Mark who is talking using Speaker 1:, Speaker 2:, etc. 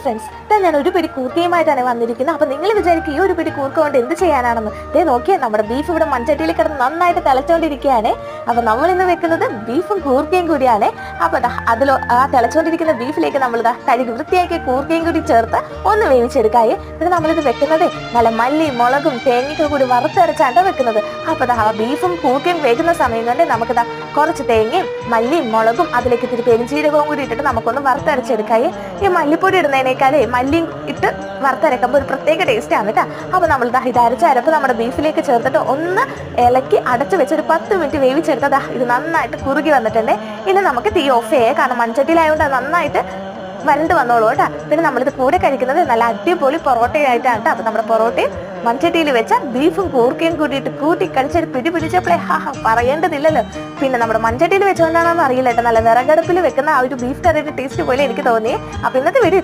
Speaker 1: Friends, ഞാൻ ഒരു പിടി കൂർക്കയുമായിട്ടാണ് വന്നിരിക്കുന്നത്. അപ്പൊ നിങ്ങൾ വിചാരിക്കും ഈ ഒരു പിടി കൂർക്ക കൊണ്ട് എന്ത് ചെയ്യാനാണെന്ന്. നോക്കിയാൽ നമ്മുടെ ബീഫ് ഇവിടെ മൺചട്ടിയിൽ കിടന്ന് നന്നായിട്ട് തിളച്ചോണ്ടിരിക്കുകയാണ്. അപ്പൊ നമ്മൾ ഇന്ന് വെക്കുന്നത് ബീഫും കൂർക്കയും കൂടിയാണ്. അപ്പൊ ആ തിളച്ചോണ്ടിരിക്കുന്ന ബീഫിലേക്ക് നമ്മൾ കഴുകി വൃത്തിയാക്കിയ കൂർക്കയും കൂടി ചേർത്ത് ഒന്ന് വേവിച്ചെടുക്കായി. പിന്നെ നമ്മളിത് വെക്കുന്നത് നല്ല മല്ലി, മുളകും തേങ്ങയൊക്കെ കൂടി വറുത്തരച്ചാണ് വെക്കുന്നത്. അപ്പൊ ആ ബീഫും കൂർക്കയും വേകുന്ന സമയം കൊണ്ട് നമുക്ക് കുറച്ച് തേങ്ങയും മല്ലിയും മുളകും അതിലേക്ക് ഇത്തിരി പെരുംജീരകവും കൂടി ഇട്ടിട്ട് നമുക്കൊന്ന് വറുത്തരച്ചെടുക്കായി. ഈ മല്ലിപ്പൊടി ഇടുന്നതിനേക്കാളേ മല്ലിയും ഇട്ട് വറുത്തരക്കുമ്പോൾ ഒരു പ്രത്യേക ടേസ്റ്റ് ആണ് കേട്ടോ. അപ്പൊ നമ്മൾ ഇത് അരച്ച അരപ്പ് നമ്മുടെ ബീഫിലേക്ക് ചേർത്തിട്ട് ഒന്ന് ഇളക്കി അടച്ചു വെച്ചൊരു 10 മിനിറ്റ് വേവിച്ചെടുത്തതാ ഇത് നന്നായിട്ട് കുറുകി വന്നിട്ടുണ്ട്. ഇനി നമുക്ക് തീ ഓഫ് ചെയ്യാം, കാരണം മൺചട്ടിയിലായതുകൊണ്ട് നന്നായിട്ട് വരണ്ട് വന്നോളൂ കേട്ടോ. പിന്നെ നമ്മളിത് കൂടെ കഴിക്കുന്നത് നല്ല അടിപൊളി പൊറോട്ടയായിട്ടാണ് കേട്ടോ. അപ്പൊ നമ്മുടെ പൊറോട്ടയും മൺചട്ടിയിൽ വെച്ച ബീഫും കൂർക്കയും കൂടിയിട്ട് കൂട്ടി കഴിച്ചൊരു പിടിച്ചപ്പോഴേ പറയേണ്ടതില്ലല്ലോ. പിന്നെ നമ്മുടെ മൺചട്ടിയിൽ വെച്ചുകൊണ്ടാണെന്ന് അറിയില്ല കേട്ടോ, നല്ല വിറകടുപ്പിൽ വെക്കുന്ന ആ ഒരു ബീഫ് കറിയുടെ ടേസ്റ്റ് പോലെ എനിക്ക് തോന്നി. അപ്പൊ ഇന്നത്തെ വീഡിയോ